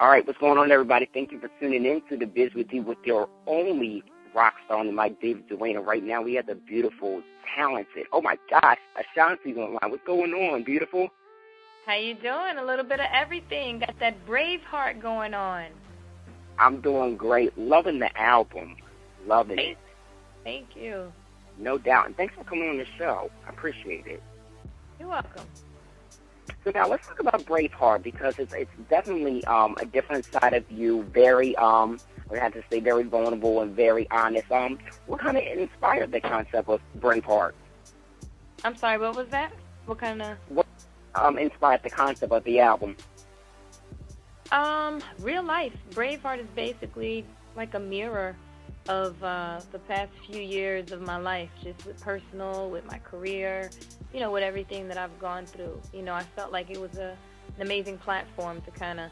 All right, what's going on, everybody? Thank you for tuning in to The Biz With You with your only rock star on the mic, David Duane. Right now, we have the beautiful, talented, oh my gosh, Ashanti's online. What's going on, beautiful? How you doing? A little bit of everything. Got that Braveheart going on. I'm doing great. Loving the album. Loving it. Thank you. No doubt. And thanks for coming on the show. I appreciate it. You're welcome. So now let's talk about Braveheart because it's definitely a different side of you. Very, I have to say, very vulnerable and very honest. What kind of inspired the concept of Braveheart? I'm sorry, what was that? What kind of? What inspired the concept of the album? Real life. Braveheart is basically like a mirror of the past few years of my life, just with personal, with my career, with everything that I've gone through. I felt like it was an amazing platform to kind of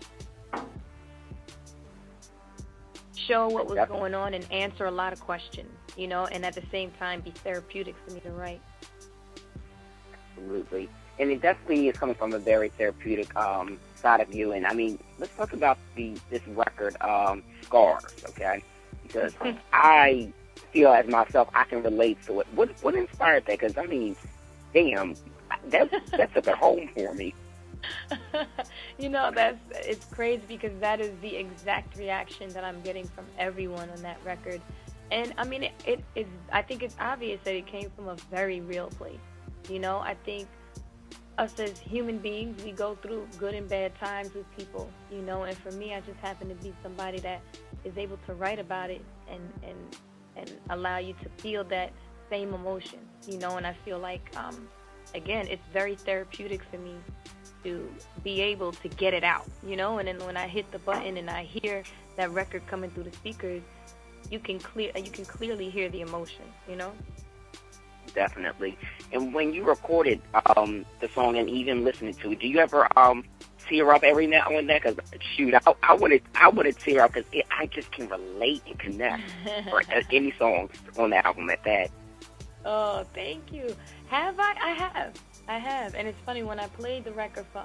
show what was going on and answer a lot of questions, and at the same time be therapeutic for me to write. Absolutely. And it definitely is coming from a very therapeutic side of you. And, I mean, let's talk about this record, Scars, okay? Because I feel as myself I can relate to it. What inspired that? Because, I mean, damn, that took a home for me. It's crazy because that is the exact reaction that I'm getting from everyone on that record. And, I mean, I think it's obvious that it came from a very real place. I think us as human beings, we go through good and bad times with people, and for me, I just happen to be somebody that is able to write about it and allow you to feel that same emotion, and I feel like, again, it's very therapeutic for me to be able to get it out, and then when I hit the button and I hear that record coming through the speakers, you can clearly hear the emotion, Definitely. And when you recorded the song and even listening to it, do you ever tear up every now and then? Because shoot, I want to tear up because I just can relate and connect for any songs on the album at that. Oh, thank you. Have I? I have. And it's funny, when I played the record for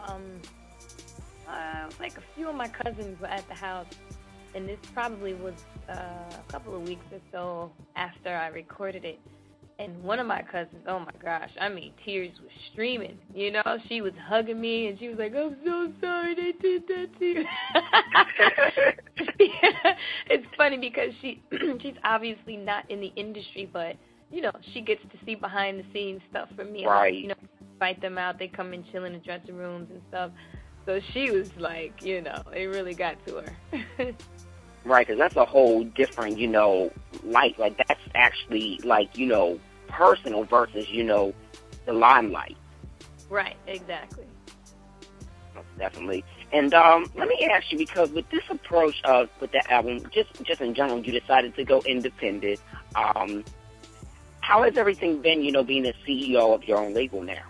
like a few of my cousins were at the house, and this probably was a couple of weeks or so after I recorded it. And one of my cousins, oh my gosh, I mean, tears were streaming. She was hugging me, and she was like, "I'm so sorry they did that to you." It's funny because she's obviously not in the industry, but she gets to see behind the scenes stuff from me. Right. Invite them out. They come and chill in the dressing rooms and stuff. So she was like, it really got to her. Right, because that's a whole different, light. Like, that's actually, like, personal versus, the limelight. Right, exactly. Definitely. And let me ask you, because with this approach with the album, just in general, you decided to go independent. How has everything been, being the CEO of your own label now?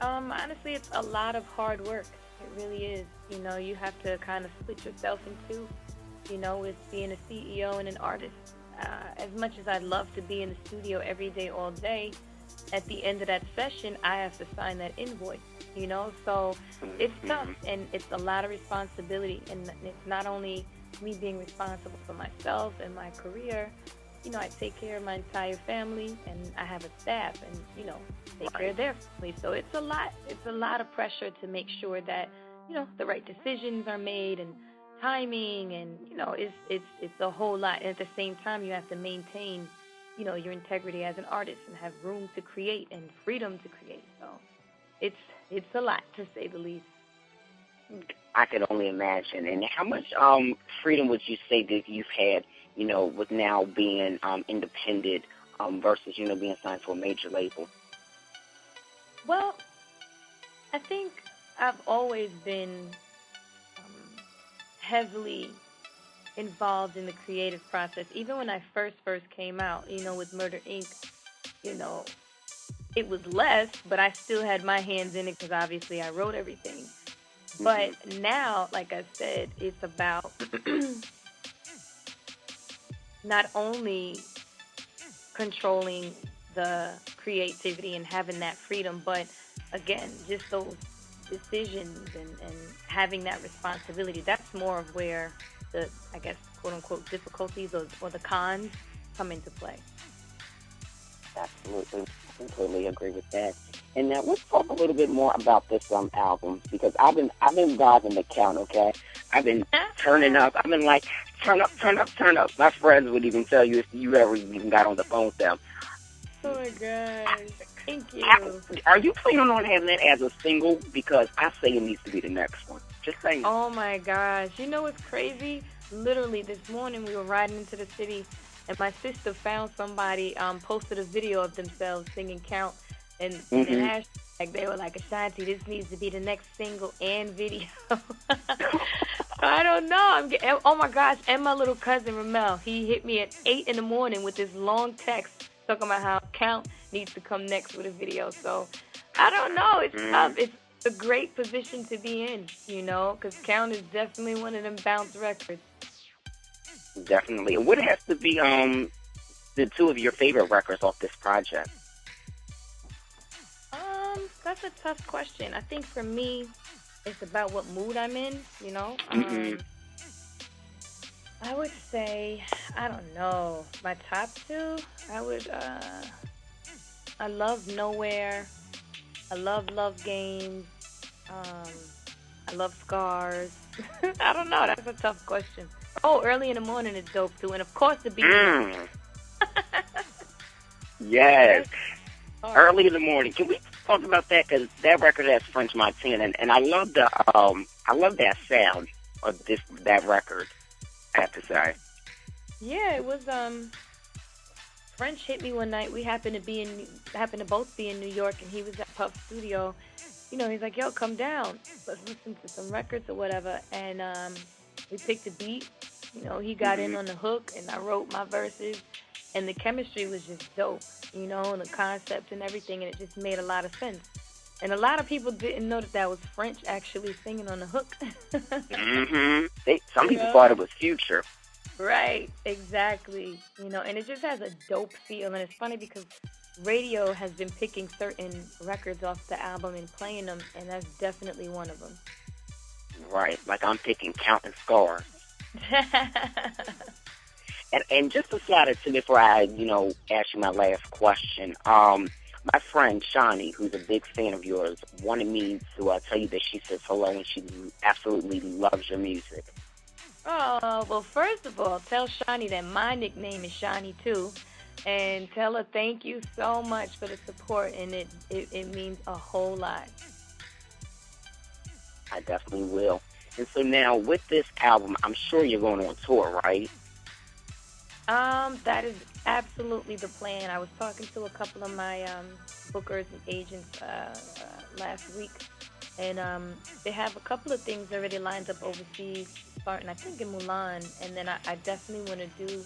Honestly, it's a lot of hard work. It really is. You have to kind of split yourself in two. With being a CEO and an artist. As much as I'd love to be in the studio every day, all day, at the end of that session, I have to sign that invoice, So it's tough, and it's a lot of responsibility. And it's not only me being responsible for myself and my career. I take care of my entire family, and I have a staff, and, take care of their family. So it's a lot. It's a lot of pressure to make sure that, the right decisions are made, and timing, and it's a whole lot. And at the same time, you have to maintain your integrity as an artist and have room to create and freedom to create. So it's a lot, to say the least. I could only imagine. And how much freedom would you say that you've had with now being independent versus being signed to a major label? Well, I think I've always been heavily involved in the creative process. Even when I first came out, with Murder Inc., it was less, but I still had my hands in it because obviously I wrote everything. Mm-hmm. But now, like I said, it's about not only controlling the creativity and having that freedom, but again, just those decisions and having that responsibility. That's more of where the, I guess, quote unquote, difficulties or the cons come into play. Absolutely. I completely agree with that. And now let's talk a little bit more about this album, because I've been vibing the count, okay? I've been turning up. I've been like, turn up, turn up, turn up. My friends would even tell you if you ever even got on the phone with them. Oh my gosh. Thank you. Are you planning on having that as a single? Because I say it needs to be the next one. Just saying. Oh my gosh. You know what's crazy? Literally this morning we were riding into the city and my sister found somebody posted a video of themselves singing Count, and the hashtag, they were like, Ashanti, this needs to be the next single and video. I don't know. Oh my gosh, and my little cousin Ramel, he hit me at 8 in the morning with this long text talking about how Count needs to come next with a video. So I don't know. It's tough. It's a great position to be in, you know, because Count is definitely one of them bounce records. Definitely. What has to be the two of your favorite records off this project? That's a tough question. I think for me, it's about what mood I'm in, you know. I would say, I don't know, my top two, I love Nowhere, I love Love Games, I love Scars. I don't know, that's a tough question. Oh, Early in the Morning is dope too, and of course the beat. Yes. Early in the Morning. Can we talk about that? Because that record has French Montana, and I love that sound of that record, I have to say. Yeah, it was French hit me one night. We happened to both be in New York, and he was at Puff's studio. You know, he's like, "Yo, come down. Let's listen to some records or whatever." And we picked a beat. You know, he got in on the hook, and I wrote my verses. And the chemistry was just dope, you know, and the concept and everything, and it just made a lot of sense. And a lot of people didn't know that was French actually singing on the hook. Some people thought it was Future. Right, exactly. You know, and it just has a dope feel. And it's funny because radio has been picking certain records off the album and playing them, and that's definitely one of them. Right, like I'm picking Count and Scars. And just to slide it to before I, ask you my last question, my friend Shawnee, who's a big fan of yours, wanted me to tell you that she says hello and she absolutely loves your music. Oh, well, first of all, tell Shawnee that my nickname is Shawnee too, and tell her thank you so much for the support, and it means a whole lot. I definitely will. And so now with this album, I'm sure you're going on tour, right? That is absolutely the plan. I was talking to a couple of my bookers and agents last week, and they have a couple of things already lined up overseas, starting I think in Milan, and then I definitely want to do,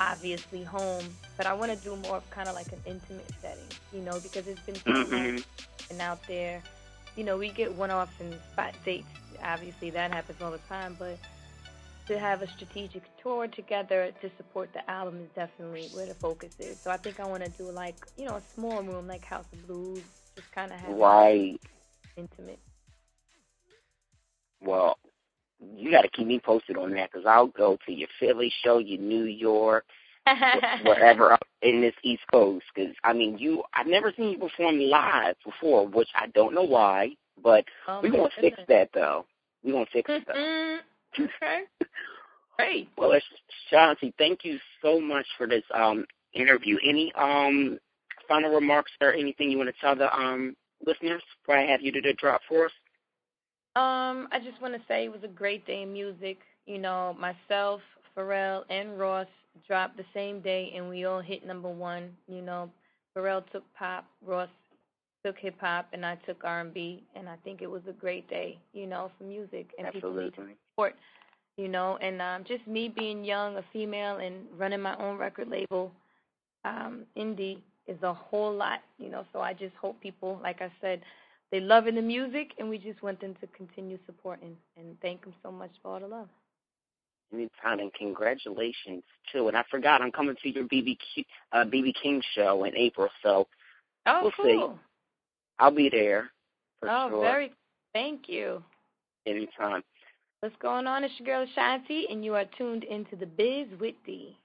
obviously, home, but I want to do more of kind of like an intimate setting, because it's been so long and out there. We get one-offs and spot dates. Obviously, that happens all the time, but to have a strategic tour together to support the album is definitely where the focus is. So I think I want to do like, a small room like House of Blues, just kind of have it intimate. Well, you got to keep me posted on that because I'll go to your Philly show, your New York, wherever up in this East Coast. Because, I've never seen you perform live before, which I don't know why, but we're going to fix that, though. We're going to fix it, though. Okay. Great. Well, Shanti, thank you so much for this interview. Any final remarks or anything you want to tell the listeners before I have you to drop for us? I just want to say it was a great day in music. Myself, Pharrell, and Ross dropped the same day, and we all hit number one. Pharrell took pop, Ross took hip-hop, and I took R&B, and I think it was a great day, for music. And absolutely. People need to support, and just me being young, a female, and running my own record label, indie, is a whole lot, so I just hope people, like I said, they loving the music, and we just want them to continue supporting, and thank them so much for all the love. Anytime, and congratulations, too. And I forgot, I'm coming to your BB King show in April, so we'll cool. see. I'll be there, for sure. Oh, very Thank you. Anytime. What's going on? It's your girl Shanti, and you are tuned into The Biz with D.